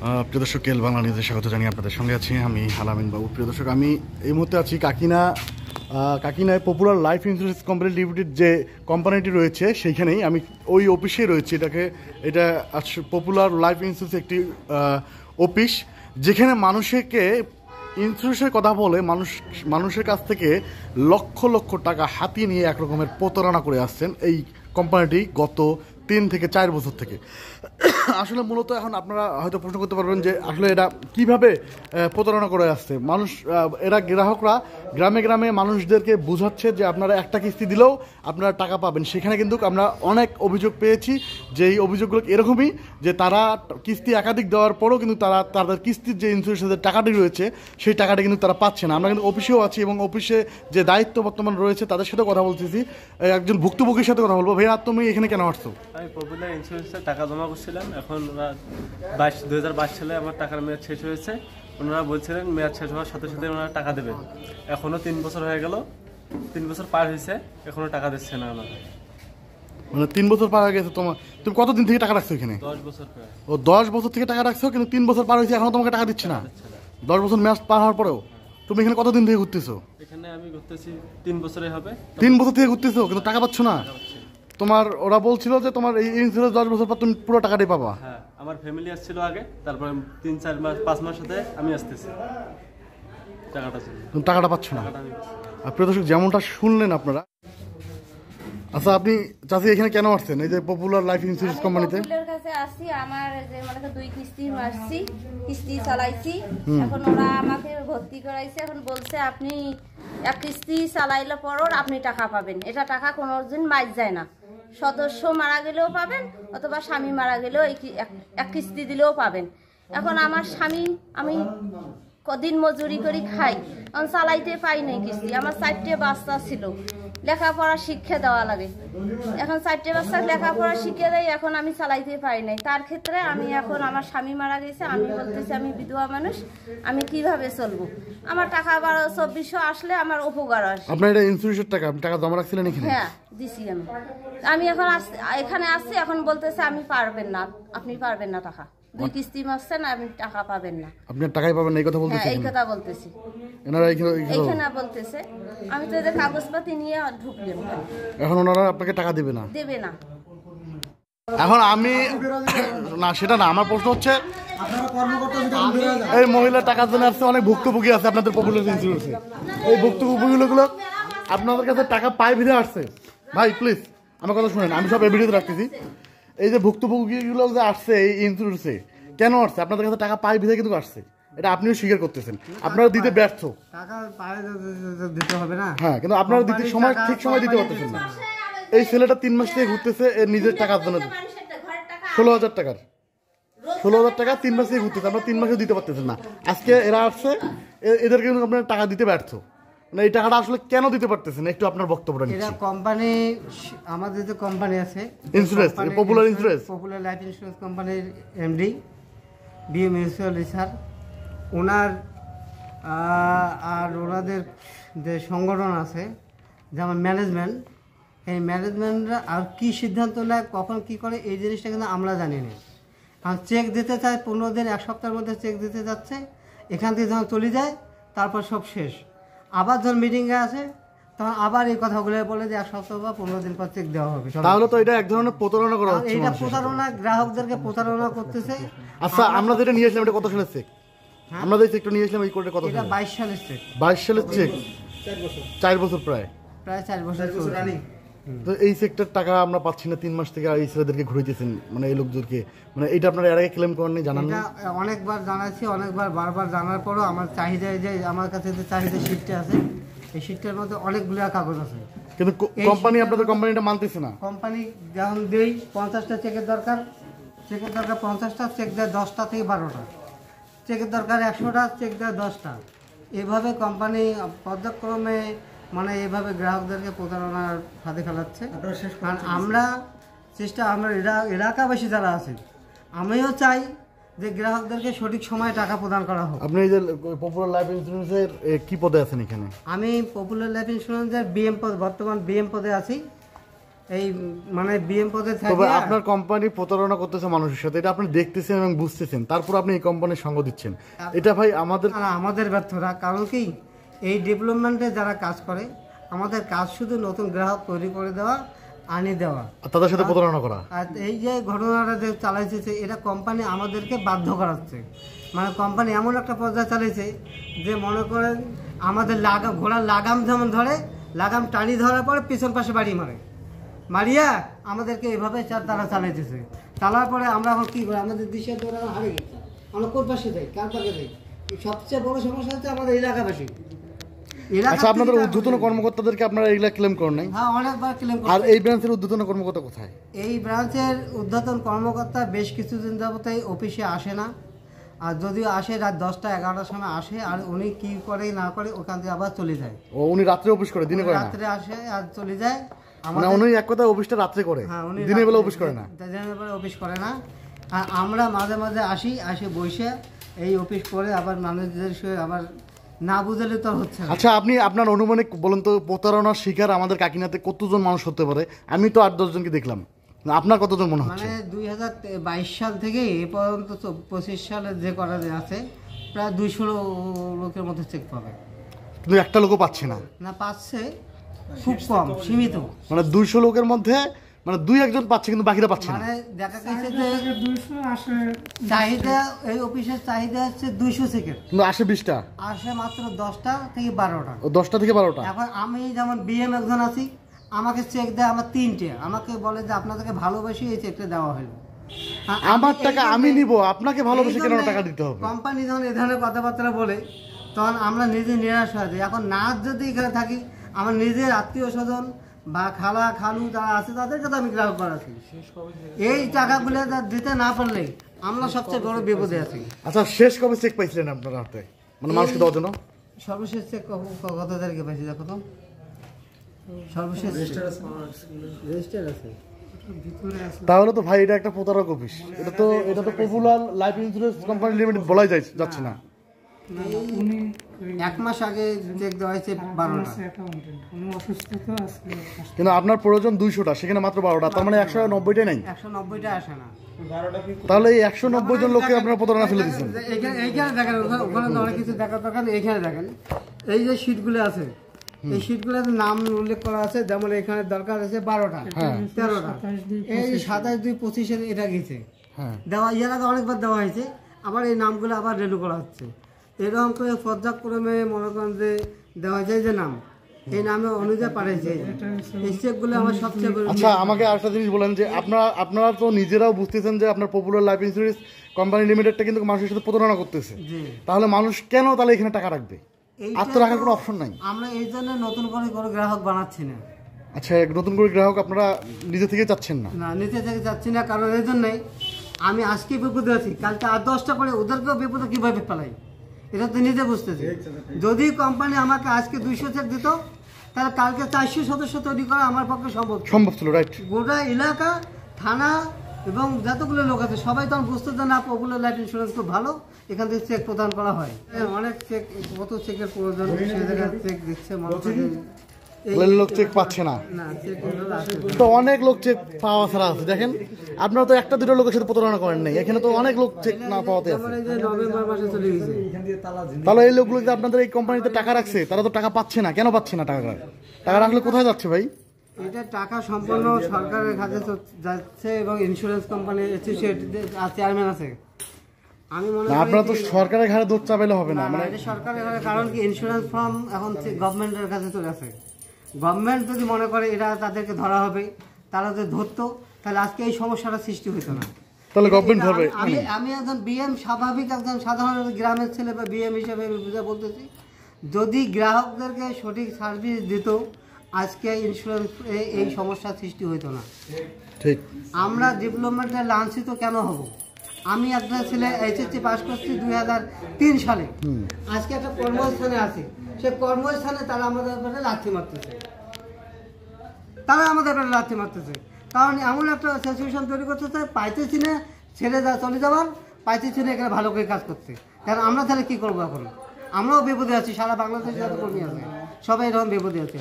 প্রিয় দর্শক, কেল বাংলা নিউজে স্বাগত জানিয়ে আপনাদের সঙ্গে আছি আমি আলামিন বাবু। প্রিয় দর্শক, আমি এই মুহূর্তে আছি কাকিনায় popular life insurance company limited যে কোম্পানিটি রয়েছে সেইখানেই আমি ওই অফিসেই রয়েছি। এটা পপুলার লাইফ ইন্স্যুরেন্স একটি অফিস, যেখানে মানুষকে ইন্স্যুরেন্সের কথা বলে মানুষের কাছ থেকে লক্ষ লক্ষ টাকা হাতিয়ে নিয়ে একরকমের প্রতারণা করে আসছেন এই কোম্পানিটি গত 3 থেকে 4 বছর থেকে। আসলে মূলত এখন আপনারা হয়তো প্রশ্ন করতে পারবেন যে আসলে এটা কিভাবে প্রতারণা করে আসছে এরা গ্রাহকরা গ্রামে গ্রামে মানুষদেরকে বোঝাচ্ছে যে আপনারা একটা কিস্তি দিলেও আপনারা টাকা পাবেন। সেখানে কিন্তু আমরা অনেক অভিযোগ পেয়েছি যে এই অভিযোগগুলো এরকমই যে তারা কিস্তি একাধিক দেওয়ার পরও কিন্তু তাদের কিস্তির যে ইন্স্যুরেন্সের টাকাটি রয়েছে সেই টাকাটা কিন্তু তারা পাচ্ছে না। আমরা কিন্তু অফিসেও আছি এবং অফিসে যে দায়িত্ব বর্তমান রয়েছে তাদের সাথে কথা বলতেছি। একজন ভুক্তভোগীর সাথে কথা বলবো। ভাইয়া, তুমি এখানে কেন আসছো? আমি পপুলার ইন্স্যুরেন্সে টাকা জমা করছিলাম। এখন 2022 সালে আমার টাকার মেয়াদ শেষ হয়েছে। ওনারা বলছিলেন মেয়াদ শেষ হওয়ার সাথে সাথে ওনারা টাকা দেবেন। এখনও 3 বছর হয়ে গেল, 3 বছর পার হয়েছে, এখনও টাকা দিচ্ছে না ওনারা। মানে 3 বছর পার হয়ে গেছে। তুমি কতদিন থেকে টাকা রাখছো এখানে? 10 বছর প্রায়। ও 10 বছর থেকে টাকা রাখছো, কিন্তু 3 বছর পার হয়েছে এখনো তোমাকে টাকা দিচ্ছে না। 10 বছর মেয়াদ পার হওয়ার পরেও তুমি এখানে কতদিন থেকে ঘুরতেছো? এখানে আমি ঘুরতেছি 3 বছরে হবে। 3 বছর থেকে ঘুরতেছো কিন্তু টাকা পাচ্ছ না। তোমার ওরা বলছিল যে তোমার এই ইন্স্যুরেন্স 10 বছর পর তুমি পুরো টাকাটাই পাবা। হ্যাঁ, আমার ফ্যামিলি আসছিল আগে, তারপরে 3-4 মাস 5 মাস সাথে আমি আসতেছি। তুমি টাকাটা পাচ্ছ না। আর প্রিয় দর্শক, যেমনটা শুনলেন আপনারা। আচ্ছা, আপনি চাচি এখানে কেন আসছেন এই যে পপুলার লাইফ ইন্স্যুরেন্স কোম্পানিতে? পপুলার কাছে আসি, আমার যে মানে 2 কিস্তি মারছি, কিস্তি চালাইছি। এখন ওরা আমাকে ভর্তি করাইছে। এখন বলছে আপনি এক কিস্তি চালাইলে পরও আপনি টাকা পাবেন। এটা টাকা কোনোদিন মাইজ যায় না। সদস্য মারা গেলেও পাবেন, অথবা স্বামী মারা গেলেও এক কিস্তি দিলেও পাবেন। এখন আমার স্বামী, আমি কদিন মজুরি করি খাই, এখন চালাইতে পাই নাই কিস্তি। আমার 4টে বাচ্চা ছিল, লেখাপড়া শিক্ষা দেওয়া লাগে। এখন 4টে বাচ্চা লেখাপড়া শিক্ষা দেয়, এখন আমি চালাইতে পারি নাই। তার ক্ষেত্রে আমি এখন, আমার স্বামী মারা গেছে, আমি বলতেছি আমি বিধবা মানুষ, আমি কিভাবে চলবো? আমার টাকা 1200-2400 আসলে আমার উপকার আসে। আপনার এটা ইন্স্যুরেন্সের টাকা, আপনি টাকা জমা রাখছিলেন এখানে? হ্যাঁ, দিছি আমি এখন এখানে আসছি। এখন বলতেছে আমি পারবেন না, আপনি পারবেন না, টাকা 2 কিস্তি মারছেন, আপনি টাকা পাবেন না। আপনি টাকাই পাবেন না এই কথা বলতেছেন? হ্যাঁ, এই কথা বলতেছি। এনারা এইখানে বলতেছে। আমি তো এদের কাগজপাতি নিয়ে ঢুকলাম। এখন ওনারা আপনাকে টাকা দেবে না? দেবে না। এখন আমি না, সেটা না, আমার প্রশ্ন হচ্ছে এই মহিলা টাকার জন্য আসছে, অনেক ভুক্তভোগী আছে আপনাদের পপুলার ইন্স্যুরেন্সে। এই ভুক্তভোগীগুলো আপনাদের কাছে টাকা পায় ভিড়ে আসছে। ভাই প্লিজ আমার কথা শুনেন, আমি সব এভিডেন্স রাখতেছি। এই যে ভুক্তভোগীগুলো যে আসছে এই ইন্স্যুরেন্সে, কেন আসছে? আপনাদের কাছে টাকা পায় ভিড়ে কিন্তু আসছে, এটা আপনিও স্বীকার করতেছেন। আপনারা দিতে ব্যর্থ। টাকা পায় দিতে হবে না? হ্যাঁ, কিন্তু আপনারা দিতে ঠিক সময় দিতে পারতেছেন না। এই ছেলেটা 3 মাস থেকে ঘুরতেছে এর নিজের টাকার জন্য, 16,000 টাকার 16,000 টাকা 3 মাস থেকে ঘুরতেছে। আপনারা 3 মাসে দিতে পারতেছেন না। আজকে এরা আসছে, এদেরকে কিন্তু আপনারা টাকা দিতে ব্যর্থ। মানে এই টাকাটা আসলে কেন দিতে পারতেছেন একটু আপনার বক্তব্যটা নিচ্ছি। এটা কোম্পানি, আমাদের যে কোম্পানি আছে insurance, popular insurance, popular life insurance কোম্পানির এমডি বিএম মিউচুয়াল স্যার, ওনার আর ওনাদের যে সংগঠন আছে যেমন ম্যানেজমেন্ট, এই ম্যানেজমেন্টরা আর কি সিদ্ধান্ত নেয়, কখন কি করে, এই জিনিসটা কিন্তু আমরা জানি না। কারণ চেক দিতে চায় 15 দিন, 1 সপ্তাহের মধ্যে চেক দিতে যাচ্ছে, এখান থেকে যখন চলে যায় তারপর সব শেষ। আবার যখন মিটিংয়ে আসে তখন আবার এই কথাগুলো বলে যে 1 সপ্তাহ বা 15 দিন পর চেক দেওয়া হবে। তাহলে তো এটা এক ধরনের প্রতারণা করা হচ্ছে। এটা প্রতারণা, গ্রাহকদেরকে প্রতারণা করতেছে। আচ্ছা, আমরা যেটা নিয়ে আসলাম এটা কত সালের চেক? আমরা যে চেকটা নিয়ে আসলাম এই কোর্টে কত? এটা 22 সালের চেক। 22 সালের চেক, 4 বছর প্রায় 4 বছর চলছে। তো এই চেকটার টাকা আমরা পাচ্ছি না 3 মাস থেকে। আর এই ছেলেদেরকে ঘুরাইতেছেন, মানে এই লোকদেরকে, মানে এটা আপনারা এর আগে ক্লেম করেননি, জানান না? অনেকবার জানাচ্ছি, অনেকবার বারবার জানার পরও আমার চাহিদায় যে আমার কাছে যে চাহিদা শিটটা আছে, এই শিটটার মধ্যে অনেকগুলো কাগজ আছে, কিন্তু কোম্পানি, আপনাদের কোম্পানিটা মানতেছে না। কোম্পানি যখন দেই 50টা চেকের দরকার 50টা, চেক দেয় 10টা থেকে 12টা, চেকের দরকার 100টা, চেক দেয় 10টা। এভাবে কোম্পানি পর্যায়ক্রমে মানে এইভাবে গ্রাহকদেরকে প্রতারণার ফাঁদে ফেলাচ্ছে। কারণ আমরা এলাকাবাসী যারা আছে, আমিও চাই যে গ্রাহকদেরকে সঠিক সময়ে টাকা প্রদান করা হোক। আপনি এই যে পপুলার লাইফ ইন্স্যুরেন্সের কি পদে আছেন এখানে? আমি পপুলার লাইফ ইন্স্যুরেন্সের বিএম পদে, বর্তমান বিএম পদে আছি। এই মানে বিএম পদে তবে থাকে। আপনার কোম্পানি প্রতারণা করতেছে মানুষের সাথে, এটা আপনি দেখতেছেন এবং বুঝতেছেন, তারপর আপনি এই কোম্পানির সঙ্গ দিচ্ছেন, এটা ভাই আমাদের আমাদের ব্যর্থতা। কারণ কি এই ডেভেলপমেন্টে যারা কাজ করে আমাদের কাজ শুধু নতুন গ্রাহক তৈরি করে দেওয়া, আনি দেওয়া, তাদের সাথে প্রতারণা করা। আর এই যে ঘটনাটা যে চালাইছে এটা কোম্পানি আমাদেরকে বাধ্য করাচ্ছে। মানে কোম্পানি এমন একটা পর্যায়ে চালিয়েছে যে মনে করেন আমাদের ঘোড়ার লাগাম যেমন ধরে, লাগাম টানি ধরার পরে পিছন পাশে বাড়ি মারিয়া আমাদেরকে এভাবে তারা চালাইতেছে। চালার পরে আমরা এখন কী করি, আমাদের দিশা ধরে হারিয়ে গেছে। আমরা কোন পাশে যাই, কার পাশে যাই? সবচেয়ে বড় সমস্যা হচ্ছে আমাদের এলাকাবাসী। আচ্ছা, আপনাদের ঊর্ধ্বতন কর্মকর্তাদেরকে আপনারা এগুলা ক্লেম করেন নাই? হ্যাঁ, অনেকবার ক্লেম। আর এই ব্রাঞ্চের ঊর্ধ্বতন কর্মকর্তা কোথায়? এই ব্রাঞ্চের ঊর্ধ্বতন কর্মকর্তা বেশ কিছুদিন যাবত অফিসে আসে না, আর যদিও আসে রাত 10টা 11টার সময় আসে, আর উনি কি করে না করে ওখান থেকে আবার চলে যায়। ও, উনি রাত্রে অফিস করে, দিনে করে না? রাত্রে আসে আর চলে যায়। মানে উনি এক কথা অফিসটা রাত্রে করে, দিনের বেলা অফিস করে না? দিনের বেলা অফিস করে না। আর আমরা মাঝে মাঝে আসে বসে এই অফিস করে আবার মানুষদের সঙ্গে আবার না বুঝলে তো হচ্ছে না। আচ্ছা, আপনি আপনার অনুমানিক বলেন তো, প্রতারণার শিকার আমাদের কাকিনাতে কতজন মানুষ হতে পারে? আমি তো 8-10 জনকে দেখলাম, আপনার কতজন মনে হচ্ছে? মানে 2022 সাল থেকে এ পর্যন্ত 25 সালে যে করা আছে প্রায় 200 লোকের মধ্যে চেক পাবে, কিন্তু একটা লোকও পাচ্ছে না। না, পাচ্ছে খুব কম, সীমিত। মানে 200 লোকের মধ্যে মানে 2-1 জন পাচ্ছে, কিন্তু বাকিরা পাচ্ছে না। মানে দেখা গেছে যে চাহিদা, এই অফিসের চাহিদা হচ্ছে 200 চেকের, কিন্তু আসে 20টা, আসে মাত্র 10টা থেকে 12টা। ও 10টা থেকে 12টা। এখন আমি যেমন বিএম একজন আছি, আমাকে চেক দেয় আমার 3টে, আমাকে বলে যে আপনাদেরকে ভালোবাসি এই চেকটা দেওয়া হলো। আমার টাকা আমি নিব, আপনাকে ভালোবেসে কেন টাকা দিতে হবে? কোম্পানি যখন এই ধরনের কথাবার্তা বলে তখন আমরা নিজে নিরাশ হয়ে যাই। এখন না যদি এখানে থাকি, আমার নিজের আত্মীয় স্বজন বা খালা খালু যারা আছে তাদেরকে তো আমি গ্রাহক করাচ্ছি। এই টাকাগুলো দিতে না পারলে আমরা সবচেয়ে বড় বিপদে আছি। আচ্ছা, শেষ কবে চেক পাইছিলেন আপনার হাতে, মানে মানুষকে দেওয়ার জন্য? সর্বশেষ চেক কত তারিখে পাইছি দেখো তো, সর্বশেষ রেজিস্টার আছে। তাহলে তো ভাই এটা একটা প্রতারক অফিস। এটা তো popular life insurance company limited বলাই যাচ্ছে না। 1 মাস আগে চেক দেওয়া হয়েছে 12টা, কিন্তু আপনার প্রয়োজন 200টা, সেখানে মাত্র 12টা, তার মানে 190টাই নাই। 190টা আসে না। তাহলে এই 190 জন লোককে আপনারা প্রতারণা ফেলে দিচ্ছেন। এইখানে দেখেন, ওখানে তো অনেক কিছু দেখার দরকার নেই। এইখানে দেখেন এই যে শীটগুলো আছে, এই শীটগুলোতে নাম উল্লেখ করা আছে। যেমন এখানে দরকার আছে 12টা, 13টা, এই 27-2-25 এটা গেছে দেওয়া, এর আগে অনেকবার দেওয়া হয়েছে, আবার এই নামগুলো আবার রেনু করা হচ্ছে। এরকম করে পর্যায়ক্রমে মনে করেন যে দেওয়া যায় যে নাম, এই নামে অনুযায়ী পাঠাইছে এই চেকগুলো আমার সবচেয়ে বড়। আচ্ছা, আমাকে আরেকটা জিনিস বলেন যে আপনারা তো নিজেরাও বুঝতেছেন যে আপনার পপুলার লাইফ ইন্স্যুরেন্স কোম্পানি লিমিটেডটা কিন্তু মানুষের সাথে প্রতারণা করতেছে, তাহলে মানুষ কেন তাহলে এখানে টাকা রাখবে? আর তো রাখার কোনো অপশন নাই। আমরা এই জন্য নতুন করে কোনো গ্রাহক বানাচ্ছি না। আচ্ছা, নতুন করে গ্রাহক আপনারা নিজে থেকে চাচ্ছেন না? না, নিজে থেকে চাচ্ছি না, কারণ এই জন্যই আমি আজকে বিপদে আছি, কালকে আর 10টা করে ওদেরকেও বিপদে কীভাবে ফেলাই এটা তো নিজে বুঝতেছি। যদি কোম্পানি আমাকে আজকে 200 চেক দিত, তাহলে কালকে 400 সদস্য তৈরি করা আমার পক্ষে সম্ভব ছিল, রাইট? গোটা এলাকা, থানা এবং যতগুলো লোক আছে সবাই তখন বুঝতে চান না পপুলার লাইফ ইন্স্যুরেন্স খুব ভালো, এখান থেকে চেক প্রদান করা হয়। অনেক চেক, কত চেকের প্রয়োজন, সে জায়গায় চেক দিচ্ছে লোক চেক পাচ্ছে না, তো অনেক লোক চেক পাওয়া ছাড়া আছে। দেখেন, আপনারা তো 1-2 লোকের সাথে প্রতারণা করেন নাই, এখানে তো অনেক লোক চেক না পাওয়াতে আছে। নভেম্বর মাসে চলে গেছে। তাহলে এই লোকগুলো যে আপনাদের এই কোম্পানিতে টাকা রাখছে, তারা তো টাকা পাচ্ছে না। কেন পাচ্ছে না? টাকা রাখলে কোথায় যাচ্ছে ভাই? এটা টাকা সম্পূর্ণ সরকারের কাছে যাচ্ছে এবং ইন্স্যুরেন্স কোম্পানি অ্যাসোসিয়েট চেয়ারম্যান আছে। আমি মনে করি আপনারা তো সরকারের ঘাড়ে দোষ চাপাইলে হবে না। মানে এটা সরকারের ঘাড়ে, কারণ কি ইন্স্যুরেন্স ফর্ম এখন গভর্নমেন্টের কাছে চলে আসে। গভর্নমেন্ট যদি মনে করে এটা তাদেরকে ধরা হবে, তারা যদি ধরতো তাহলে আজকে এই সমস্যাটা সৃষ্টি হতো না। তাহলে গভর্নমেন্ট ধরবে। আমি একজন বিএম, স্বাভাবিক একজন সাধারণ গ্রামের ছেলে বা বিএম হিসেবে বুঝে বলতেছি, যদি গ্রাহকদেরকে সঠিক সার্ভিস দিত আজকে ইন্স্যুরেন্স এই সমস্যার সৃষ্টি হতো না। ঠিক। আমরা ডেভেলপমেন্টে লাঞ্ছিত কেন হব? আমি একটা ছেলে এইচএসসি পাস করছি 2003 সালে, আজকে একটা কর্মস্থানে আছি, সে কর্মস্থানে তারা আমাদের ব্যাপারে লাথি মারতেছে, কারণ এমন একটা সিচুয়েশন তৈরি করতেছে, পাইতেছি না ছেড়ে চলে যাওয়ার, পাইতেছি না এখানে ভালো করে কাজ করতে। কারণ আমরা তাহলে কি করবো? এখন আমরাও বিপদে আছি, সারা বাংলাদেশে যত কর্মী আছে সবাই এরকম বিপদে আছে।